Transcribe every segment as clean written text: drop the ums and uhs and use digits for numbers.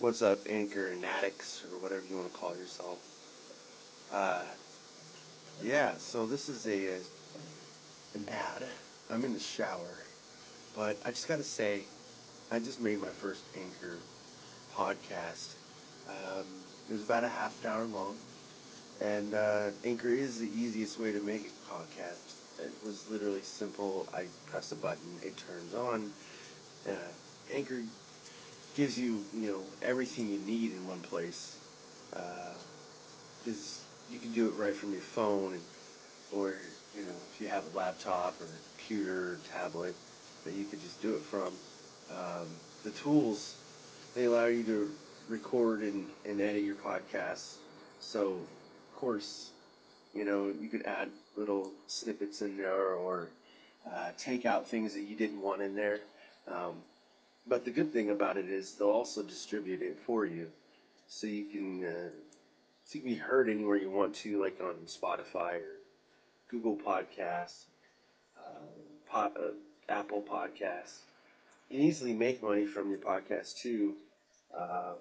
What's up, Anchor and addicts, or whatever you want to call yourself? Uh, yeah, so this is an ad. I'm in the shower, but I just gotta say, I just made my first Anchor podcast. It was about a half an hour long, and Anchor is the easiest way to make a podcast. It was literally simple. I press a button, it turns on. Uh, Anchor gives you, everything you need in one place. Because you can do it right from your phone, or if you have a laptop or a computer or tablet that you could just do it from. The tools, they allow you to record and edit your podcasts. So, of course, you could add little snippets in there, or take out things that you didn't want in there. But the good thing about it is they'll also distribute it for you, so you can be heard anywhere you want to, like on Spotify or Google Podcasts, Apple Podcasts. You can easily make money from your podcast too. Uh,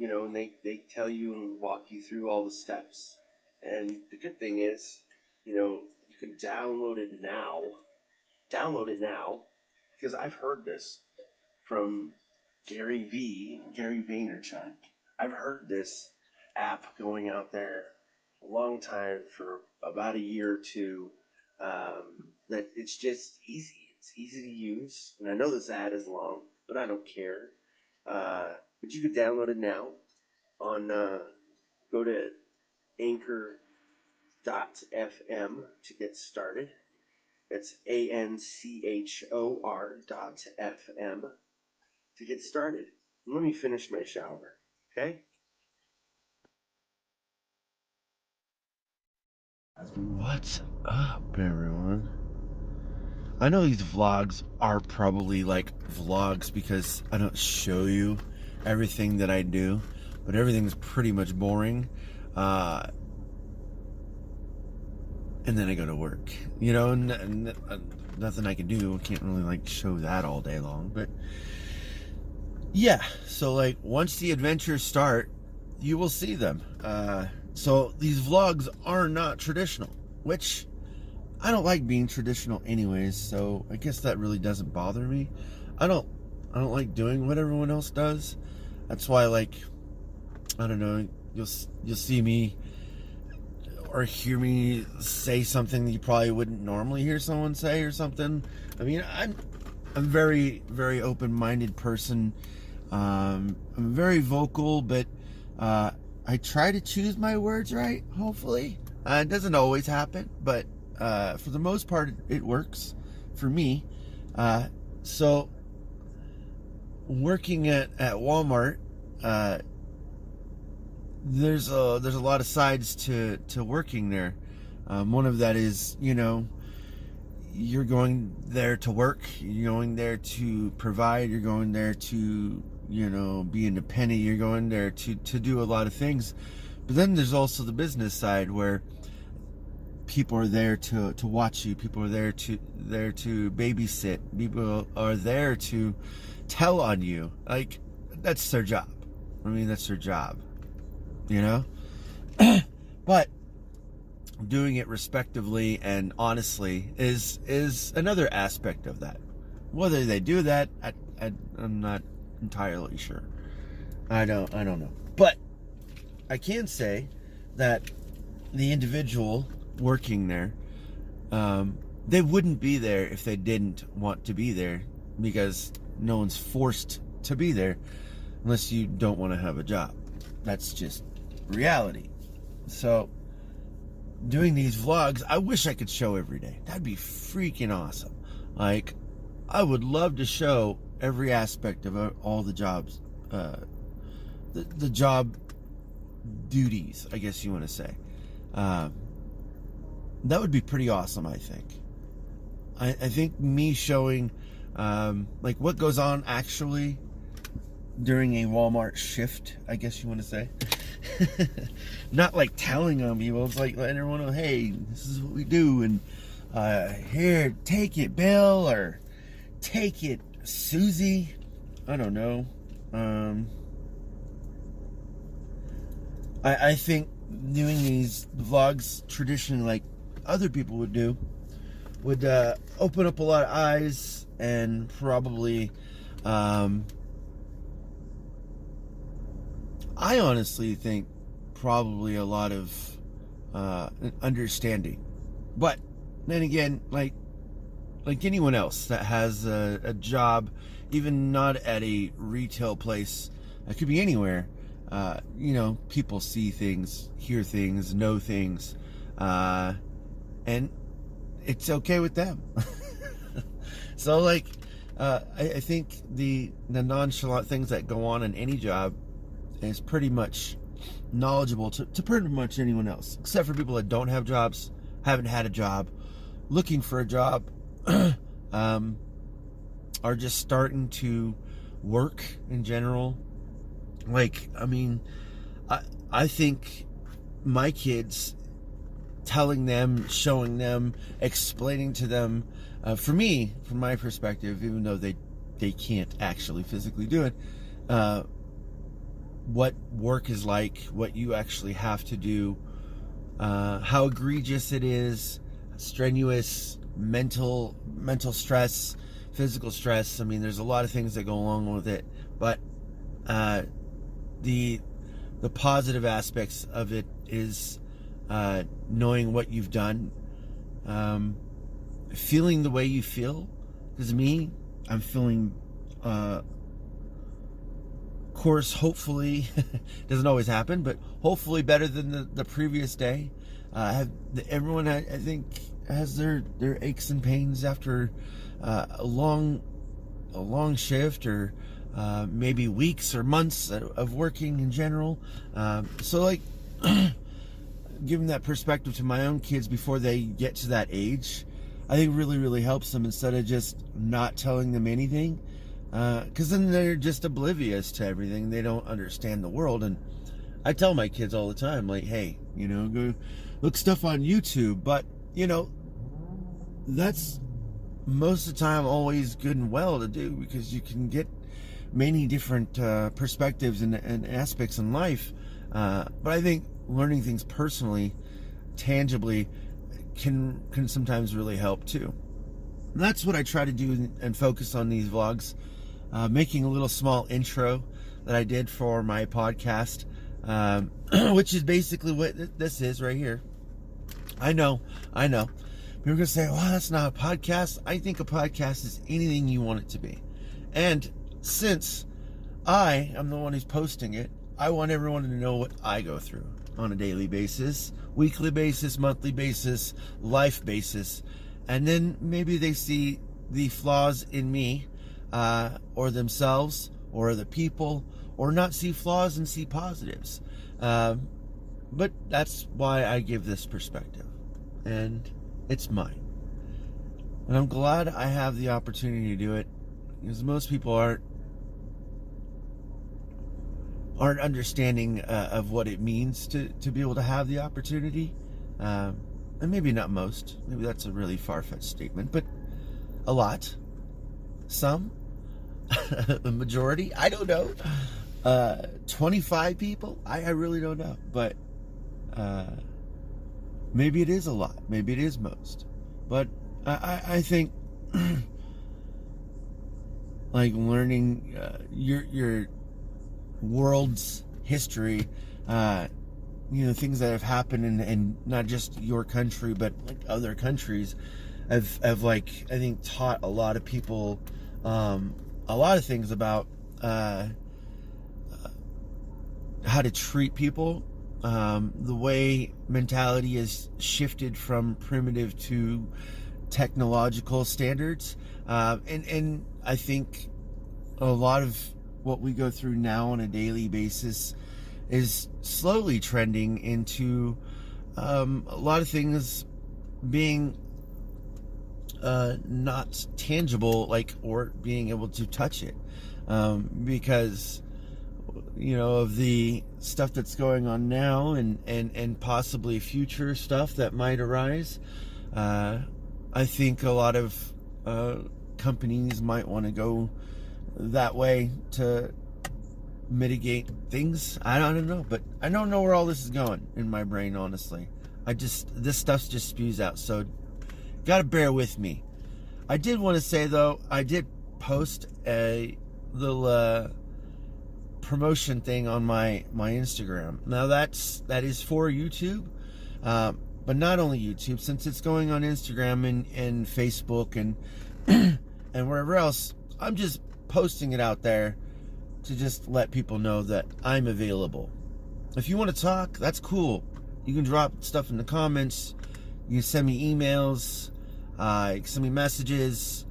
and they tell you and walk you through all the steps. And the good thing is, you can download it now. Download it now, because I've heard this from Gary Vaynerchuk. I've heard this app going out there a long time, for about a year or two. That it's just easy. It's easy to use, and I know this ad is long, but I don't care. But you can download it now on. Go to Anchor.fm to get started. It's ANCHOR.FM to get started. Let me finish my shower, okay? What's up, everyone? I know these vlogs are probably like vlogs because I don't show you everything that I do, but everything's pretty much boring. And then I go to work, and nothing I can do. I can't really like show that all day long, but yeah. So like once the adventures start, you will see them. So these vlogs are not traditional, which I don't like being traditional anyways, so I guess that really doesn't bother me. I don't like doing what everyone else does. That's why, like, I don't know, you'll see me or hear me say something that you probably wouldn't normally hear someone say or something. I mean, I'm a very, very open-minded person. I'm very vocal, but I try to choose my words right, hopefully. It doesn't always happen, but for the most part, it works for me. So working at Walmart, there's a lot of sides to working there. One of that is, you're going there to work, you're going there to provide, you're going there to, be independent, you're going there to do a lot of things. But then there's also the business side, where people are there to watch you, people are there to babysit, people are there to tell on you. Like, that's their job. I mean, that's their job, but doing it respectively and honestly is another aspect of that. Whether they do that, I'm not entirely sure. I don't know. But I can say that the individual working there, they wouldn't be there if they didn't want to be there, because no one's forced to be there unless you don't want to have a job. That's just reality. So doing these vlogs, I wish I could show every day. That'd be freaking awesome. Like, I would love to show every aspect of all the jobs, the job duties, I guess you want to say. That would be pretty awesome, I think. I think me showing like what goes on actually during a Walmart shift, I guess you want to say. Not like telling on people, it's like letting everyone know, hey, this is what we do, and here, take it, Bill, or take it, Susie. I don't know. I think doing these vlogs traditionally like other people would do would open up a lot of eyes and probably I honestly think probably a lot of understanding. But then again, like anyone else that has a job, even not at a retail place, it could be anywhere. You know, people see things, hear things, know things, and it's okay with them. So, like, I think the nonchalant things that go on in any job is pretty much knowledgeable to pretty much anyone else, except for people that don't have jobs, haven't had a job, looking for a job, are just starting to work in general. Like, I mean, I think my kids, telling them, showing them, explaining to them, for me, from my perspective, even though they can't actually physically do it, what work is like, what you actually have to do, how egregious it is, strenuous, mental stress, physical stress. I mean, there's a lot of things that go along with it, but the positive aspects of it is knowing what you've done, feeling the way you feel. Because me, I'm feeling, of course, hopefully, doesn't always happen, but hopefully better than the previous day. Everyone, I think, has their aches and pains after a long shift, or maybe weeks or months of working in general. So, like, giving that perspective to my own kids before they get to that age, I think really helps them, instead of just not telling them anything, because then they're just oblivious to everything. They don't understand the world. And I tell my kids all the time, like, hey, you know, go look stuff on YouTube, but, you know, that's most of the time always good and well to do, because you can get many different perspectives and aspects in life. But I think learning things personally, tangibly, can sometimes really help too. And that's what I try to do and focus on these vlogs, making a little small intro that I did for my podcast, which is basically what this is right here. I know. People are going to say, well, that's not a podcast. I think a podcast is anything you want it to be. And since I am the one who's posting it, I want everyone to know what I go through on a daily basis, weekly basis, monthly basis, life basis. And then maybe they see the flaws in me, or themselves, or other people, or not see flaws and see positives. But that's why I give this perspective. And it's mine. And I'm glad I have the opportunity to do it, because most people aren't understanding of what it means to be able to have the opportunity. And maybe not most. Maybe that's a really far-fetched statement, but a lot. Some. The majority. I don't know. 25 people? I really don't know. But maybe it is a lot. Maybe it is most. But I think like learning your world's history, you know, things that have happened in not just your country, but like other countries, have like, I think, taught a lot of people a lot of things about how to treat people, the way mentality has shifted from primitive to technological standards, and I think a lot of what we go through now on a daily basis is slowly trending into a lot of things being not tangible, like, or being able to touch it, because, you know, of the stuff that's going on now, and possibly future stuff that might arise. I think a lot of companies might want to go that way to mitigate things. I don't know, but I don't know where all this is going in my brain, honestly. This stuff just spews out, so gotta bear with me. I did want to say, though, I did post a little promotion thing on my Instagram. Now that is for YouTube, but not only YouTube, since it's going on Instagram and Facebook and and wherever else. I'm just posting it out there to just let people know that I'm available. If you want to talk, that's cool. You can drop stuff in the comments. You can send me emails. You can send me messages.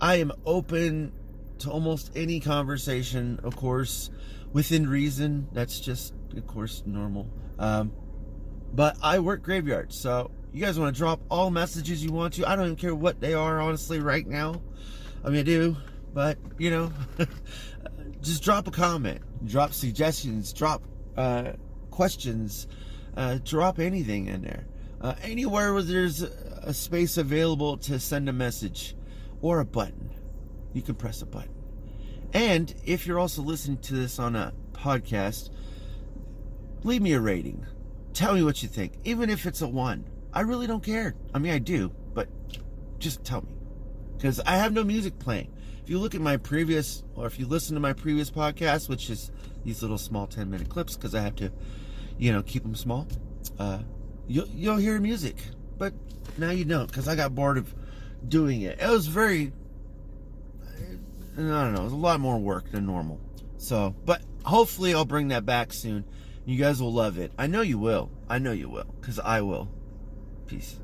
I am open to almost any conversation, of course, within reason. That's just, of course, normal. But I work graveyard, so you guys want to drop all messages you want to. I don't even care what they are, honestly, right now. I mean, I do, but, you know, just drop a comment, drop suggestions, drop questions, drop anything in there. Anywhere where there's a space available to send a message or a button, you can press a button. And if you're also listening to this on a podcast, leave me a rating. Tell me what you think, even if it's a 1. I really don't care. I mean, I do, but just tell me, because I have no music playing. If you look at my previous, or if you listen to my previous podcast, which is these little small 10-minute clips, because I have to, you know, keep them small, you'll hear music. But now you don't, because I got bored of doing it. It was very, I don't know, it was a lot more work than normal. So, but hopefully I'll bring that back soon. You guys will love it. I know you will. I know you will, because I will. Peace.